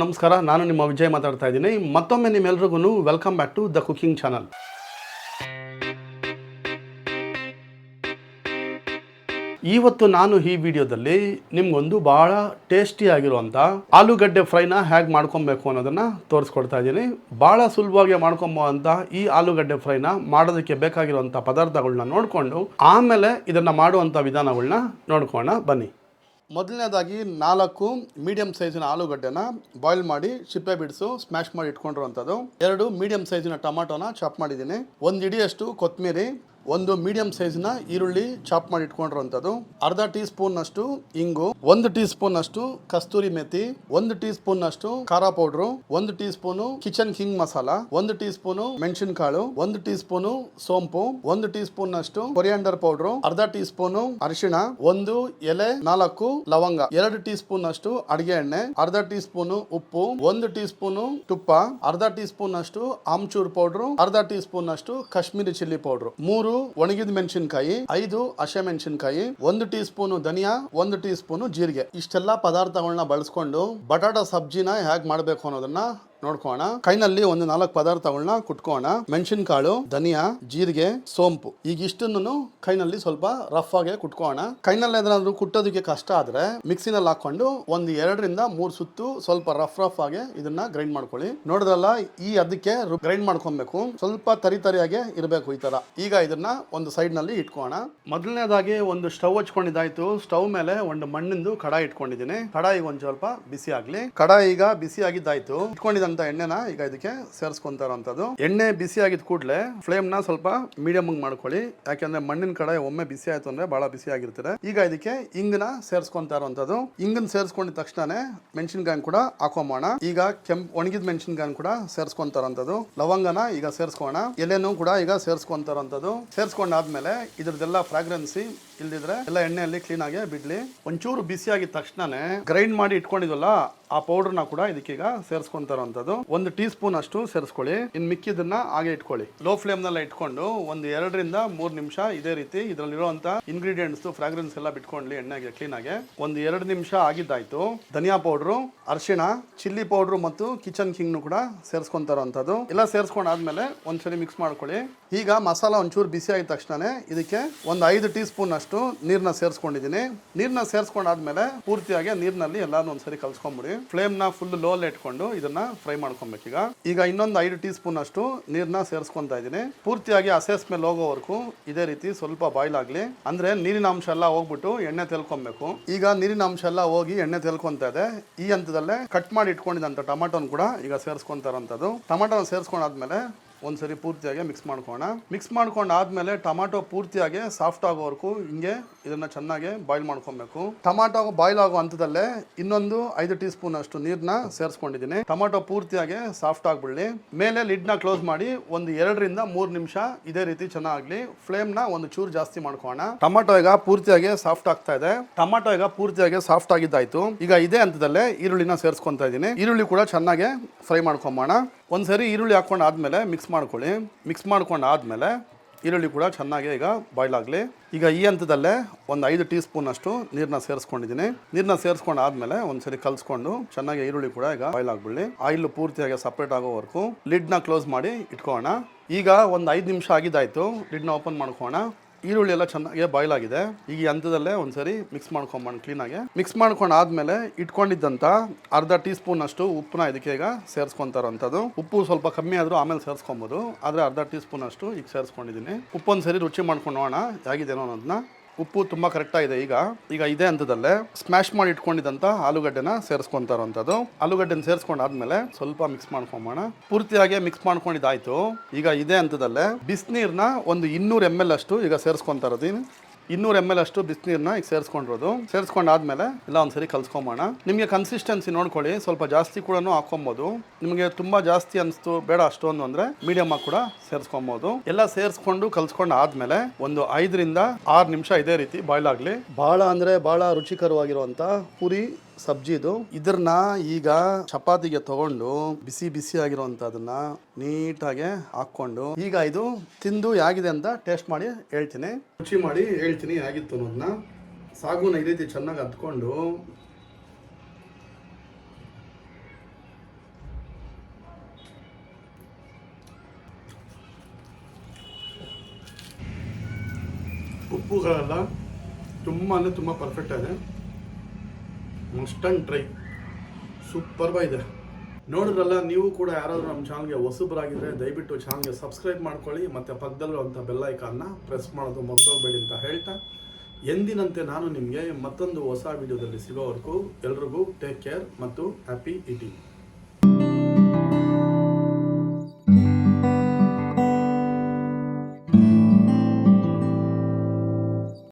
ನಮಸ್ಕಾರ, ನಾನು ನಿಮ್ಮ ವಿಜಯ್ ಮಾತಾಡ್ತಾ ಇದ್ದೀನಿ. ಮತ್ತೊಮ್ಮೆ ನಿಮ್ಮೆಲ್ರಿಗೂ welcome back to the cooking channel. ಇವತ್ತು ನಾನು ಈ ವಿಡಿಯೋದಲ್ಲಿ ನಿಮ್ಗೊಂದು ಬಹಳ ಟೇಸ್ಟಿ ಆಗಿರುವಂಥ ಆಲೂಗಡ್ಡೆ ಫ್ರೈನ ಹೇಗೆ ಮಾಡ್ಕೊಬೇಕು ಅನ್ನೋದನ್ನು ತೋರಿಸ್ಕೊಡ್ತಾ ಇದ್ದೀನಿ. ಭಾಳ ಸುಲಭವಾಗಿ ಮಾಡ್ಕೊಂಬೋವಂಥ ಈ ಆಲೂಗಡ್ಡೆ ಫ್ರೈನ ಮಾಡೋದಕ್ಕೆ ಬೇಕಾಗಿರುವಂಥ ಪದಾರ್ಥಗಳನ್ನ ನೋಡಿಕೊಂಡು ಆಮೇಲೆ ಇದನ್ನು ಮಾಡುವಂಥ ವಿಧಾನಗಳನ್ನ ನೋಡ್ಕೋಣ ಬನ್ನಿ. ಮೊದಲನೇದಾಗಿ 4 ಮೀಡಿಯಂ ಸೈಜಿನ ಆಲೂಗಡ್ಡೆನ ಬಾಯ್ಲ್ ಮಾಡಿ ಸಿಪ್ಪೆ ಬಿಡಿಸು ಸ್ಮ್ಯಾಶ್ ಮಾಡಿ ಇಟ್ಕೊಂಡಿರುವಂಥದ್ದು. 2 ಮೀಡಿಯಂ ಸೈಜಿನ ಟೊಮಾಟೋನ ಚಾಪ್ ಮಾಡಿದ್ದೀನಿ. 1 ಹಿಡಿಯಷ್ಟು ಕೊತ್ತಂಬರಿ, 1 ಮೀಡಿಯಂ ಸೈಜ್ನ ಈರುಳ್ಳಿ ಚಾಪ್ ಮಾಡಿ ಇಟ್ಕೊಂಡಿರುವಂಥದ್ದು, ಅರ್ಧ ಟೀ ಸ್ಪೂನ್ನಷ್ಟು ಇಂಗು, 1 ಟೀ ಸ್ಪೂನ್ನಷ್ಟು ಕಸ್ತೂರಿ ಮೆಥಿ, 1 ಟೀ ಸ್ಪೂನ್ನಷ್ಟು ಖಾರ powder, 1 teaspoon kitchen king masala, 1 teaspoon ಮೆಣಸಿನಕಾಳು, 1 ಟೀ ಸ್ಪೂನು ಸೋಂಪು, 1 ಟೀ ಸ್ಪೂನ್ನಷ್ಟು ಕೊರಿಯಾಂಡರ್ ಪೌಡ್ರು, ಅರ್ಧ ಟೀ ಸ್ಪೂನು ಅರಿಶಿಣ, 1 ಎಲೆ, 4 ಲವಂಗ, 2 ಟೀ ಸ್ಪೂನ್ನಷ್ಟು ಅಡಿಗೆ ಎಣ್ಣೆ, ಅರ್ಧ ಟೀ ಸ್ಪೂನು ಉಪ್ಪು, 1 ಟೀ ಸ್ಪೂನು ತುಪ್ಪ, ಅರ್ಧ ಟೀ ಸ್ಪೂನ್ನಷ್ಟು ಆಮ್ಚೂರ್ ಪೌಡ್ರು, ಅರ್ಧ ಟೀ ಸ್ಪೂನ್ನಷ್ಟು ಕಾಶ್ಮೀರಿ ಚಿಲ್ಲಿ ಪೌಡ್ರು, 3 ಒಣಗಿದ ಮೆಣಸಿನಕಾಯಿ, 5 ಹಸಿ ಮೆಣಸಿನಕಾಯಿ, 1 ಟೀ ಸ್ಪೂನು ಧನಿಯಾ, 1 ಟೀ ಸ್ಪೂನು ಜೀರಿಗೆ. ಇಷ್ಟೆಲ್ಲ ಪದಾರ್ಥಗಳನ್ನ ಬಳಸ್ಕೊಂಡು ಬಟಾಟಾ ಸಬ್ಜಿನ ಹೇಗೆ ಮಾಡಬೇಕು ಅನ್ನೋದನ್ನ ನೋಡ್ಕೋಣ. ಕೈನಲ್ಲಿ 4 ಪದಾರ್ಥಗಳನ್ನ ಕುಟ್ಕೋಣ. ಮೆಣಸಿನಕಾಳು, ಧನಿಯಾ, ಜೀರಿಗೆ, ಸೋಂಪು, ಈಗ ಇಷ್ಟನ್ನು ಕೈನಲ್ಲಿ ಸ್ವಲ್ಪ ರಫ್ ಆಗಿ ಕುಟ್ಕೋಣ. ಕೈನಲ್ಲಿ ಏನಾದ್ರು ಕುಟ್ಟೋದಕ್ಕೆ ಕಷ್ಟ ಆದ್ರೆ ಮಿಕ್ಸಿನಲ್ಲಿ ಹಾಕೊಂಡು 2 ರಿಂದ 3 ಸುತ್ತು ಸ್ವಲ್ಪ ರಫ್ ಆಗಿ ಇದನ್ನ ಗ್ರೈಂಡ್ ಮಾಡ್ಕೊಳ್ಳಿ. ನೋಡಿದ್ರಲ್ಲ, ಈ ಅದಕ್ಕೆ ಗ್ರೈಂಡ್ ಮಾಡ್ಕೊಬೇಕು. ಸ್ವಲ್ಪ ತರಿಯಾಗಿ ಇರಬೇಕು ಈ ತರ. ಈಗ ಇದನ್ನ ಒಂದು ಸೈಡ್ ನಲ್ಲಿ ಇಟ್ಕೋಣ. ಮೊದಲನೇದಾಗಿ ಒಂದು ಸ್ಟವ್ ಹಚ್ಕೊಂಡಿದ್ದಾಯ್ತು. ಸ್ಟವ್ ಮೇಲೆ ಒಂದು ಮಣ್ಣಿಂದು ಕಡಾಯಿ ಇಟ್ಕೊಂಡಿದ್ದೀನಿ. ಕಡಾಯಿಗೆ ಒಂದ್ ಸ್ವಲ್ಪ ಬಿಸಿ ಆಗ್ಲಿ. ಕಡಾಯಿ ಈಗ ಬಿಸಿ ಆಗಿದ್ದಾಯ್ತು. ಇಟ್ಕೊಂಡಿದ್ದ ಎಣ್ಣೆನ ಈಗ ಇದಕ್ಕೆ ಸೇರಿಸ್ಕೊಂತಾರಂಥದ್ದು. ಎಣ್ಣೆ ಬಿಸಿ ಆಗಿದ ಕೂಡಲೇ ಫ್ಲೇಮ್ ನ ಸ್ವಲ್ಪ ಮೀಡಿಯಂ ಮಾಡ್ಕೊಳ್ಳಿ. ಯಾಕೆಂದ್ರೆ ಮಣ್ಣಿನ ಕಡಾಯಿ ಒಮ್ಮೆ ಬಿಸಿ ಆಯ್ತು ಅಂದ್ರೆ ಬಹಳ ಬಿಸಿ ಆಗಿರ್ತದೆ. ಈಗ ಇದಕ್ಕೆ ಇಂಗನ ಸೇರಿಸ್ಕೊಂತಾರಂಥದ್ದು. ಇಂಗನ್ ಸೇರಿಸ್ಕೊಂಡಿದ ತಕ್ಷಣ ಮೆಣಸಿನಕಾಯಿ ಕೂಡ ಹಾಕೊಂಬೋಣ. ಈಗ ಒಣಗಿದ ಮೆಣಸಿನಕಾಯಿ ಕೂಡ ಸೇರಿಸ್ಕೊಂತಾರಂಥದ್ದು. ಲವಂಗನ ಈಗ ಸೇರಿಸ್ಕೋಣ. ಎಲೆನೂ ಕೂಡ ಈಗ ಸೇರಿಸ್ಕೊಂತಾರಂಥದ್ದು. ಸೇರಿಸ್ಕೊಂಡಾದ್ಮೇಲೆ ಇದ್ರದ್ದೆಲ್ಲ ಫ್ರಾಗ್ರೆನ್ಸಿ ಇಲ್ದಿದ್ರೆ ಎಲ್ಲ ಎಣ್ಣೆಯಲ್ಲಿ ಕ್ಲೀನ್ ಆಗಿ ಬಿಡ್ಲಿ. ಒಂಚೂರು ಬಿಸಿ ಆಗಿದ ತಕ್ಷಣ ಗ್ರೈಂಡ್ ಮಾಡಿ ಇಟ್ಕೊಂಡಿದ್ವಲ್ಲ ಆ ಪೌಡರ್ನ ಕೂಡ ಇದಕ್ಕೀಗ ಸೇರಿಸ್ಕೊಂತಾರಂಥದ್ದು. 1 ಟೀ ಸ್ಪೂನ್ ಅಷ್ಟು ಸೇರಿಸ್ಕೊಳ್ಳಿ. ಇನ್ನು ಮಿಕ್ಕಿದನ್ನ ಹಾಗೆ ಇಟ್ಕೊಳ್ಳಿ. ಲೋ ಫ್ಲೇಮ್ ನಲ್ಲಿ ಇಟ್ಕೊಂಡು 2 ರಿಂದ 3 ನಿಮಿಷ ಇದೇ ರೀತಿ ಇದರಲ್ಲಿರುವಂತ ಇಂಗ್ರೀಡಿಯೆಂಟ್ಸ್ ಫ್ರಾಗ್ರೆನ್ಸ್ ಎಲ್ಲ ಬಿಟ್ಕೊಂಡ್ಲಿ ಎಣ್ಣೆಗೆ ಕ್ಲೀನ್ ಆಗಿ. 2 ನಿಮಿಷ ಆಗಿದ್ದಾಯ್ತು. ಧನಿಯಾ ಪೌಡ್ರು, ಅರಿಶಿಣ, ಚಿಲ್ಲಿ ಪೌಡ್ರು ಮತ್ತು ಕಿಚನ್ ಕಿಂಗ್ ಕೂಡ ಸೇರಿಸ್ಕೊಂತಾರಂಥದ್ದು. ಎಲ್ಲ ಸೇರಿಸ್ಕೊಂಡಾದ್ಮೇಲೆ ಒಂದ್ಸರಿ ಮಿಕ್ಸ್ ಮಾಡ್ಕೊಳ್ಳಿ. ಈಗ ಮಸಾಲ ಒಂಚೂರು ಬಿಸಿ ಆಗಿದ ತಕ್ಷಣ ಇದಕ್ಕೆ 5 ಟೀ ಸ್ಪೂನ್ ಅಷ್ಟು ನೀರ್ನ ಸೇರಿಸ್ಕೊಂಡಿದ್ದೀನಿ. ನೀರ್ನ ಸೇರಿಸ್ಕೊಂಡಾದ್ಮೇಲೆ ಪೂರ್ತಿಯಾಗಿ ನೀರಿನಲ್ಲಿ ಎಲ್ಲಾನು ಒಂದ್ಸರಿ ಕಲ್ಸ್ಕೊಂಡ್ಬಿಡಿ. ಫ್ಲೇಮ್ ನ ಫುಲ್ ಲೋ ಅಲ್ಲಿ ಇಟ್ಕೊಂಡು ಇದನ್ನ ಫ್ರೈ ಮಾಡ್ಕೊಬೇಕು. ಈಗ ಇನ್ನೊಂದು 5 ಟೀ ಸ್ಪೂನ್ ಅಷ್ಟು ನೀರ್ನ ಸೇರಿಸ್ಕೊಂತಾ ಇದ್ದೀನಿ. ಪೂರ್ತಿಯಾಗಿ ಹಸೆ ಸ್ಮೆಲ್ ಹೋಗೋವರೆಗೂ ಇದೇ ರೀತಿ ಸ್ವಲ್ಪ ಬಾಯ್ಲ್ ಆಗ್ಲಿ. ಅಂದ್ರೆ ನೀರಿನ ಅಂಶ ಎಲ್ಲ ಹೋಗ್ಬಿಟ್ಟು ಎಣ್ಣೆ ತೆಲ್ಕೊಬೇಕು. ಈಗ ನೀರಿನ ಅಂಶ ಎಲ್ಲ ಹೋಗಿ ಎಣ್ಣೆ ತೆಲ್ಕೊಂತ ಇದೆ. ಈ ಹಂತದಲ್ಲೇ ಕಟ್ ಮಾಡಿ ಇಟ್ಕೊಂಡಿದ್ದಂತ ಟೊಮಾಟೋನ್ ಕೂಡ ಈಗ ಸೇರಿಸ್ಕೊಂತಾರಂಥದ್ದು. ಟೊಮಾಟೋನ ಸೇರಿಸ್ಕೊಂಡಾದ್ಮೇಲೆ ಒಂದ್ಸರಿ ಪೂರ್ತಿಯಾಗಿ ಮಿಕ್ಸ್ ಮಾಡ್ಕೋಣ. ಮಿಕ್ಸ್ ಮಾಡ್ಕೊಂಡಾದ್ಮೇಲೆ ಟೊಮಾಟೊ ಪೂರ್ತಿಯಾಗಿ ಸಾಫ್ಟ್ ಆಗೋವರೆಗೂ ಹಿಂಗೆ ಇದನ್ನ ಚೆನ್ನಾಗಿ ಬಾಯ್ಲ್ ಮಾಡ್ಕೊಬೇಕು. ಟೊಮಾಟೊ ಬಾಯ್ಲ್ ಆಗೋ ಹಂತದಲ್ಲೇ ಇನ್ನೊಂದು 5 ಟೀ ಸ್ಪೂನ್ ಅಷ್ಟು ನೀರ್ನ ಸೇರಿಸ್ಕೊಂಡಿದ್ದೀನಿ. ಟೊಮಾಟೊ ಪೂರ್ತಿಯಾಗಿ ಸಾಫ್ಟ್ ಆಗ್ಬಿಡ್ಲಿ. ಮೇಲೆ ಲಿಡ್ ನ ಕ್ಲೋಸ್ ಮಾಡಿ 2 ರಿಂದ 3 ನಿಮಿಷ ಇದೇ ರೀತಿ ಚೆನ್ನಾಗ್ಲಿ. ಫ್ಲೇಮ್ ನ ಒಂದು ಚೂರು ಜಾಸ್ತಿ ಮಾಡ್ಕೋಣ. ಟೊಮಾಟೊ ಈಗ ಪೂರ್ತಿಯಾಗಿ ಸಾಫ್ಟ್ ಆಗ್ತಾ ಇದೆ. ಟೊಮಾಟೊ ಈಗ ಪೂರ್ತಿಯಾಗಿ ಸಾಫ್ಟ್ ಆಗಿದ್ದಾಯ್ತು. ಈಗ ಇದೇ ಹಂತದಲ್ಲೇ ಈರುಳ್ಳಿನ ಸೇರಿಸ್ಕೊಂತಾ ಇದ್ದೀನಿ. ಈರುಳ್ಳಿ ಕೂಡ ಚೆನ್ನಾಗಿ ಫ್ರೈ ಮಾಡ್ಕೊಂಬೋಣ. ಒಂದ್ಸರಿ ಈರುಳ್ಳಿ ಹಾಕೊಂಡು ಆದ್ಮೇಲೆ ಮಿಕ್ಸ್ ಮಾಡ್ಕೊಳ್ಳಿ. ಮಿಕ್ಸ್ ಮಾಡ್ಕೊಂಡು ಆದ್ಮೇಲೆ ಈರುಳ್ಳಿ ಕೂಡ ಚೆನ್ನಾಗಿ ಈಗ ಬಾಯ್ಲ್ ಆಗಲಿ. ಈಗ ಈ ಹಂತದಲ್ಲೇ 5 ಟೀ ಸ್ಪೂನ್ ಅಷ್ಟು ನೀರನ್ನ ಸೇರಿಸ್ಕೊಂಡಿದ್ದೀನಿ. ನೀರನ್ನ ಸೇರಿಸ್ಕೊಂಡು ಆದ್ಮೇಲೆ ಒಂದ್ಸರಿ ಕಲ್ಸ್ಕೊಂಡು ಚೆನ್ನಾಗಿ ಈರುಳ್ಳಿ ಕೂಡ ಈಗ ಬಾಯ್ಲ್ ಆಗ್ಬಿಡ್ಲಿ. ಆಯಿಲ್ ಪೂರ್ತಿಯಾಗಿ ಸಪ್ರೇಟ್ ಆಗೋವರೆಗೂ ಲಿಡ್ನ ಕ್ಲೋಸ್ ಮಾಡಿ ಇಟ್ಕೋಣ. ಈಗ 5 ನಿಮಿಷ ಆಗಿದ್ದಾಯ್ತು. ಲಿಡ್ನ ಓಪನ್ ಮಾಡ್ಕೋಣ. ಈರುಳ್ಳಿ ಎಲ್ಲ ಚೆನ್ನಾಗಿ ಬಾಯ್ಲ್ ಆಗಿದೆ. ಈಗ ಈ ಹಂತದಲ್ಲೇ ಒಂದ್ಸರಿ ಮಿಕ್ಸ್ ಮಾಡ್ಕೊಂಬೋಣ ಕ್ಲೀನಾಗಿ. ಮಿಕ್ಸ್ ಮಾಡ್ಕೊಂಡು ಆದ್ಮೇಲೆ ಇಟ್ಕೊಂಡಿದ್ದಂಥ ಅರ್ಧ ಟೀ ಸ್ಪೂನ್ ಅಷ್ಟು ಉಪ್ಪನ್ನ ಇದಕ್ಕೆ ಈಗ ಸೇರಿಸ್ಕೊಂತಾರಂಥದ್ದು. ಉಪ್ಪು ಸ್ವಲ್ಪ ಕಮ್ಮಿ ಆದ್ರೂ ಆಮೇಲೆ ಸೇರಿಸ್ಕೊಬೋದು. ಆದ್ರೆ ಅರ್ಧ ಟೀ ಸ್ಪೂನ್ ಅಷ್ಟು ಈಗ ಸೇರಿಸ್ಕೊಂಡಿದ್ದೀನಿ. ಉಪ್ಪೊಂದ್ಸರಿ ರುಚಿ ಮಾಡ್ಕೊಂಡು ನೋಡೋಣ ಹೇಗಿದೇನೋ ಅನ್ನೋದನ್ನ. ಉಪ್ಪು ತುಂಬ ಕರೆಕ್ಟಾಗಿದೆ. ಈಗ ಇದೇ ಹಂತದಲ್ಲೇ ಸ್ಮ್ಯಾಶ್ ಮಾಡಿ ಇಟ್ಕೊಂಡಿದ್ದಂಥ ಆಲೂಗಡ್ಡೆನ ಸೇರಿಸ್ಕೊಂತಾರಂಥದ್ದು. ಆಲೂಗಡ್ಡೆನ ಸೇರಿಸ್ಕೊಂಡಾದ್ಮೇಲೆ ಸ್ವಲ್ಪ ಮಿಕ್ಸ್ ಮಾಡ್ಕೊಂಬೋಣ. ಪೂರ್ತಿಯಾಗಿ ಮಿಕ್ಸ್ ಮಾಡ್ಕೊಂಡಿದ್ದಾಯ್ತು. ಈಗ ಇದೇ ಹಂತದಲ್ಲೇ ಬಿಸಿನೀರನ್ನ 200 ml ಅಷ್ಟು ಈಗ ಸೇರಿಸ್ಕೊಂತಾರದು. 200 ml ಅಷ್ಟು ಬಿಸಿನೀರನ್ನ ಈಗ ಸೇರಿಸ್ಕೊಂಡಾದ್ಮೇಲೆ ಎಲ್ಲ ಒಂದ್ಸರಿ ಕಲ್ಸ್ಕೊಂಬೋಣ. ನಿಮಗೆ ಕನ್ಸಿಸ್ಟೆನ್ಸಿ ನೋಡ್ಕೊಳ್ಳಿ. ಸ್ವಲ್ಪ ಜಾಸ್ತಿ ಕೂಡ ಹಾಕೊಬೋದು. ನಿಮಗೆ ತುಂಬಾ ಜಾಸ್ತಿ ಅನಿಸ್ತು ಬೇಡ ಅಷ್ಟೊಂದು ಅಂದ್ರೆ ಮೀಡಿಯಂ ಆಗಿ ಕೂಡ ಸೇರಿಸ್ಕೊಬೋದು. ಎಲ್ಲ ಸೇರಿಸ್ಕೊಂಡು ಕಲ್ಸ್ಕೊಂಡು ಆದ್ಮೇಲೆ 5 ರಿಂದ 6 ನಿಮಿಷ ಇದೇ ರೀತಿ ಬಾಯ್ಲ್ ಆಗ್ಲಿ. ಬಹಳ ರುಚಿಕರವಾಗಿರುವಂತ ಪೂರಿ ಸಬ್ಜಿ ಇದು. ಇದನ್ನ ಈಗ ಚಪಾತಿಗೆ ತಗೊಂಡು ಬಿಸಿ ಆಗಿರುವಂತದನ್ನ ನೀಟಾಗಿ ಹಾಕೊಂಡು ಈಗ ಇದು ತಿಂದು ಹೇಗಿದೆ ಅಂತ ಟೇಸ್ಟ್ ಮಾಡಿ ಹೇಳ್ತೀನಿ. ರುಚಿ ಮಾಡಿ ಹೇಳ್ತೀನಿ ಹೇಗಿತ್ತು ಅನ್ನೋದನ್ನ. ಸಾಗುನ ಈ ರೀತಿ ಚೆನ್ನಾಗಿ ಹತ್ಕೊಂಡು ಉಪ್ಪುಗಳೆಲ್ಲ ತುಂಬ ಅಂದರೆ ತುಂಬ ಪರ್ಫೆಕ್ಟ್ ಇದೆ. Must and try. ಸೂಪರ್ಬಾಗಿದೆ. ನೋಡಿದ್ರಲ್ಲ, ನೀವು ಕೂಡ ಯಾರಾದರೂ ನಮ್ಮ ಚಾನಲ್ಗೆ ಹೊಸಬರಾಗಿದ್ದರೆ ದಯವಿಟ್ಟು ಚಾನಲ್ಗೆ ಸಬ್ಸ್ಕ್ರೈಬ್ ಮಾಡ್ಕೊಳ್ಳಿ ಮತ್ತು ಪಕ್ಕದಲ್ಲಿರುವಂಥ ಬೆಲ್ ಐಕಾನ್ನ ಪ್ರೆಸ್ ಮಾಡೋದು ಮರ್ತೋಗಬೇಡಿ ಅಂತ ಹೇಳ್ತಾ, ಎಂದಿನಂತೆ ನಾನು ನಿಮಗೆ ಮತ್ತೊಂದು ಹೊಸ ವಿಡಿಯೋದಲ್ಲಿ ಸಿಗೋವರೆಗೂ ಎಲ್ರಿಗೂ ಟೇಕ್ ಕೇರ್ ಮತ್ತು ಹ್ಯಾಪಿ ಈಟಿಂಗ್.